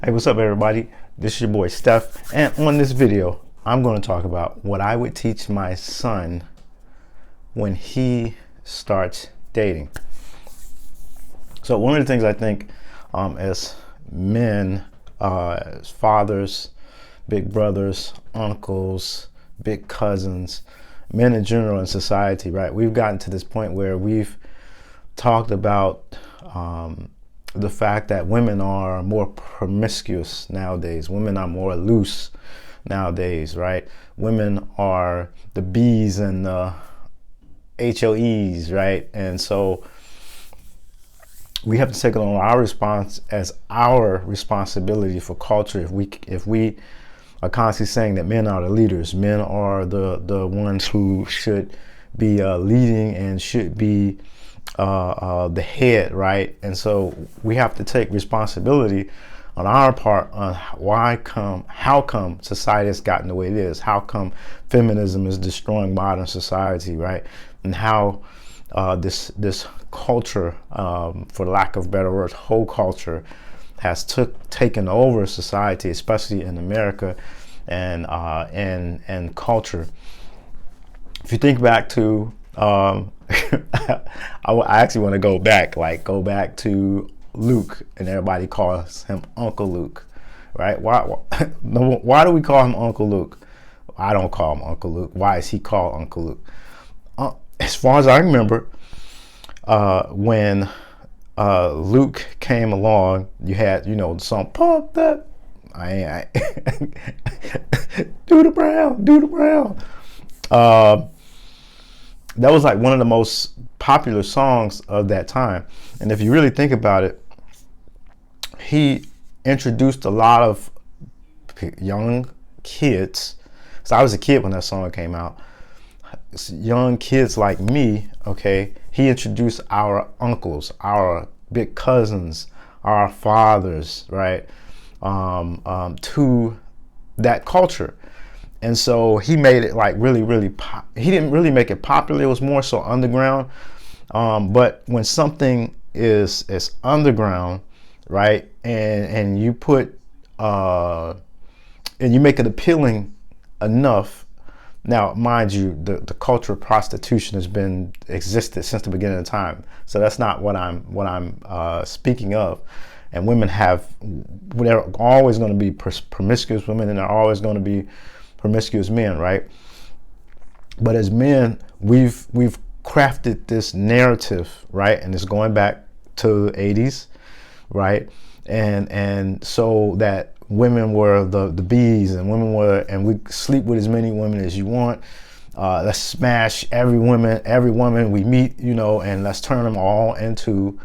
Hey, what's up, everybody? This is your boy Steph, and on this video, I'm going to talk about what I would teach my son when he starts dating. So, one of the things I think as men, as fathers, big brothers, uncles, big cousins, men in general in society, right? We've gotten to this point where we've talked about the fact that women are more promiscuous nowadays. Women are more loose nowadays, right? Women are the B's and the HOEs, right? And so we have to take it on our response as our responsibility for culture. If we are constantly saying that men are the leaders, men are the ones who should be leading and should be the head, right? And so we have to take responsibility on our part on how come society has gotten the way it is, how come feminism is destroying modern society, right? And how this culture, for lack of better words, whole culture has taken over society, especially in America and culture. If you think back to I actually want to go back to Luke, and everybody calls him Uncle Luke, right? Why do we call him Uncle Luke? I don't call him Uncle Luke. Why is he called Uncle Luke? As far as I remember, when Luke came along, you had, the song "Pump That." Do the brown. That was like one of the most popular songs of that time. And if you really think about it, he introduced a lot of young kids. So I was a kid when that song came out. Young kids like me, okay, he introduced our uncles, our big cousins, our fathers, right, to that culture. And so he made it like really, he didn't really make it popular. It was more so underground. But when something is underground, right, and you put and you make it appealing enough. Now, mind you, the culture of prostitution has been existed since the beginning of time. So that's not what I'm speaking of. And women they're always going to be promiscuous women, and they're always going to be promiscuous men, right? But as men, we've crafted this narrative, right? And it's going back to the 80s, right? And so that women were the B's, and we sleep with as many women as you want. Let's smash every woman we meet, and let's turn them all into,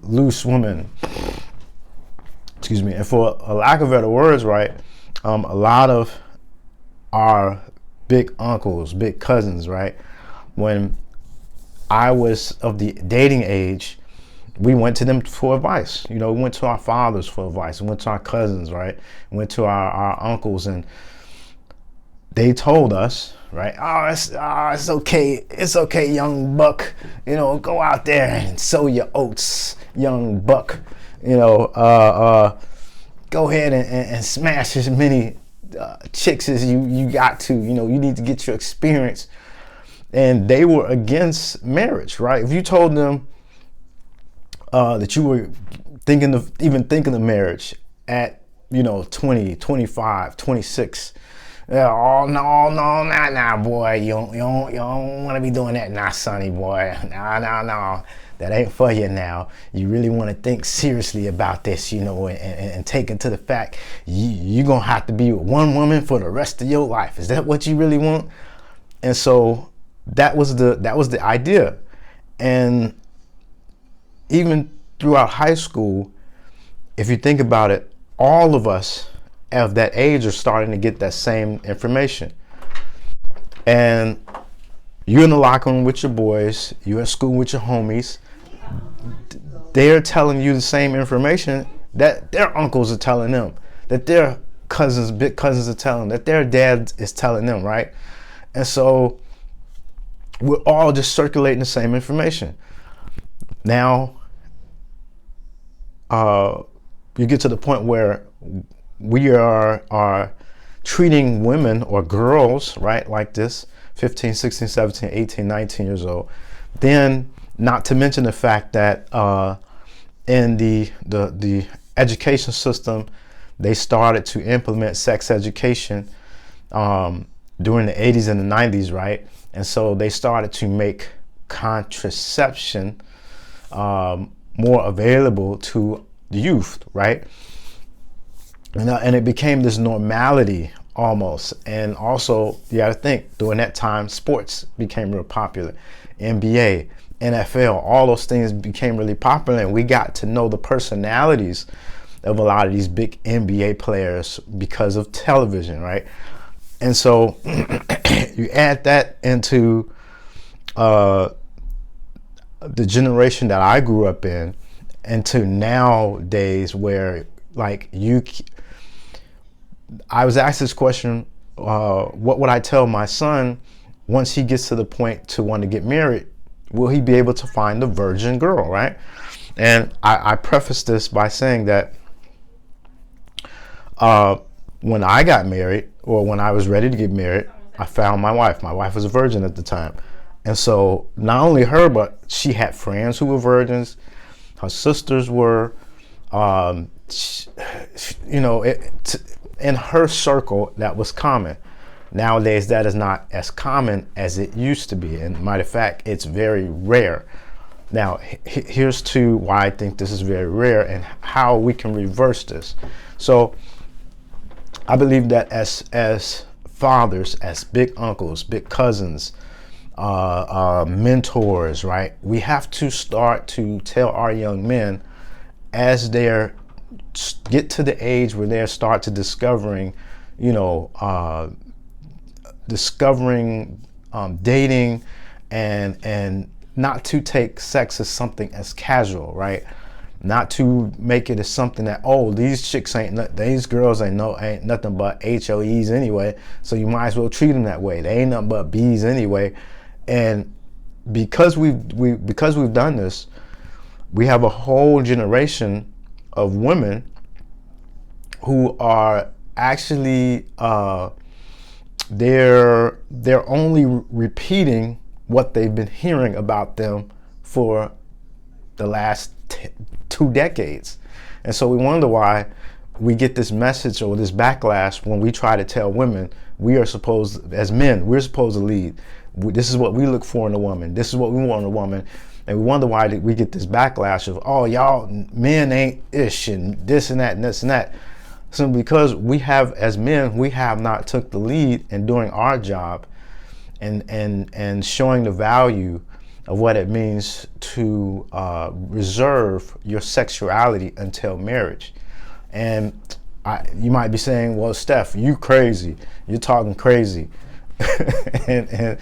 loose women. Excuse me. And for a lack of better words, right, a lot of our big uncles, big cousins, right, when I was of the dating age, we went to them for advice. We went to our fathers for advice. We went to our cousins, right? We went to our uncles, and they told us, right, it's okay. It's okay, young buck. Go out there and sow your oats, young buck. Go ahead and smash as many chicks as you got to. You need to get your experience. And they were against marriage, right? If you told them that you were thinking of marriage at 20, 25, 26, oh no, nah, boy, you don't want to be doing that, nah, sonny boy, no. That ain't for you now. You really want to think seriously about this, and take into the fact you're going to have to be with one woman for the rest of your life. Is that what you really want? And so that was the idea. And even throughout high school, if you think about it, all of us of that age are starting to get that same information. And you're in the locker room with your boys, you're at school with your homies, they're telling you the same information that their uncles are telling them, that their cousins, big cousins are telling them, that their dad is telling them, right? And so we're all just circulating the same information. Now, you get to the point where we are treating women or girls, right, like this, 15, 16, 17, 18, 19 years old. Then, not to mention the fact that in the education system, they started to implement sex education during the 80s and the 90s, right? And so they started to make contraception more available to the youth, right? And it became this normality almost. And also, you got to think, during that time, sports became real popular. NBA, NFL, all those things became really popular, and we got to know the personalities of a lot of these big NBA players because of television, right? And so you add that into the generation that I grew up in, and to nowadays where, like, I was asked this question, what would I tell my son once he gets to the point to want to get married? Will he be able to find the virgin girl, right? And I preface this by saying that when I got married, or when I was ready to get married, I found my wife. My wife was a virgin at the time. And so not only her, but she had friends who were virgins. Her sisters were, in her circle, that was common. Nowadays, that is not as common as it used to be. And matter of fact, it's very rare. Now, here's to why I think this is very rare and how we can reverse this. So I believe that as fathers, as big uncles, big cousins, mentors, right? We have to start to tell our young men, as they're get to the age where they start to discovering dating, and not to take sex as something as casual, right? Not to make it as something that, oh, these chicks these girls ain't nothing but HOEs anyway, so you might as well treat them that way. They ain't nothing but B's anyway. And because we've done this, we have a whole generation of women who are actually they're only repeating what they've been hearing about them for the last 2 decades. And so we wonder why we get this message or this backlash when we try to tell women we are supposed, as men, we're supposed to lead. This is what we look for in a woman. This is what we want in a woman. And we wonder why we get this backlash of, oh, y'all men ain't ish and this and that and this and that. So because we have, as men, we have not took the lead in doing our job and showing the value of what it means to reserve your sexuality until marriage. And you might be saying, well, Steph, you crazy. You're talking crazy. and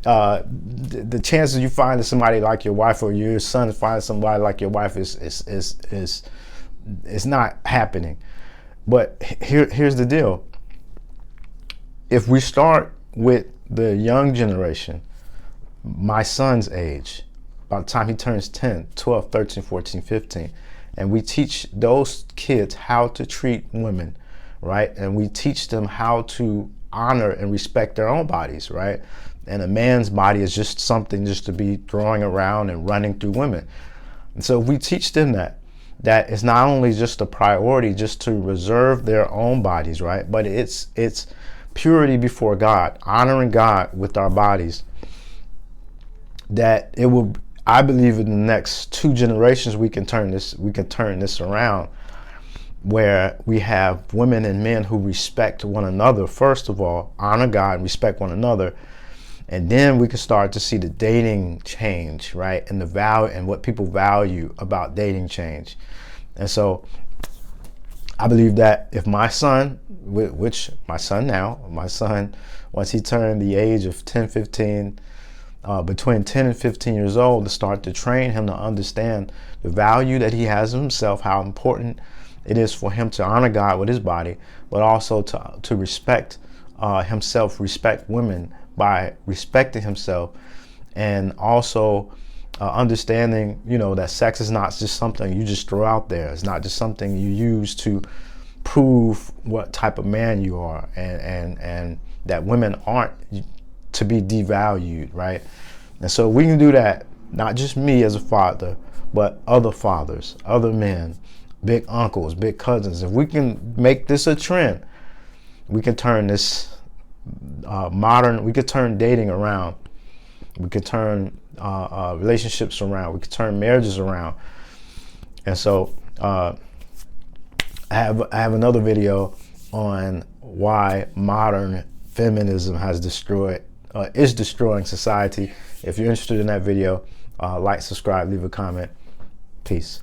the chances you find somebody like your wife, or your son find somebody like your wife is not happening. But here's the deal. If we start with the young generation, my son's age, by the time he turns 10, 12, 13, 14, 15, and we teach those kids how to treat women, right? And we teach them how to honor and respect their own bodies, right? And a man's body is just something just to be throwing around and running through women. And so we teach them that it's not only just a priority just to reserve their own bodies, right? But it's purity before God, honoring God with our bodies. That it will, I believe, in the next 2 generations we can turn this around, where we have women and men who respect one another. First of all, honor God and respect one another. And then we can start to see the dating change, right? And the value and what people value about dating change. And so I believe that if my son, once he turned the age of 10, 15, between 10 and 15 years old, to start to train him to understand the value that he has of himself, how important it is for him to honor God with his body, but also to respect himself, respect women by respecting himself, and also understanding, you know, that sex is not just something you just throw out there. It's not just something you use to prove what type of man you are, and that women aren't to be devalued, right? And so we can do that, not just me as a father, but other fathers, other men, big uncles, big cousins. If we can make this a trend, we can turn this we could turn dating around. We could turn relationships around. We could turn marriages around. And so I have another video on why modern feminism has is destroying society. If you're interested in that video, like, subscribe, leave a comment. Peace.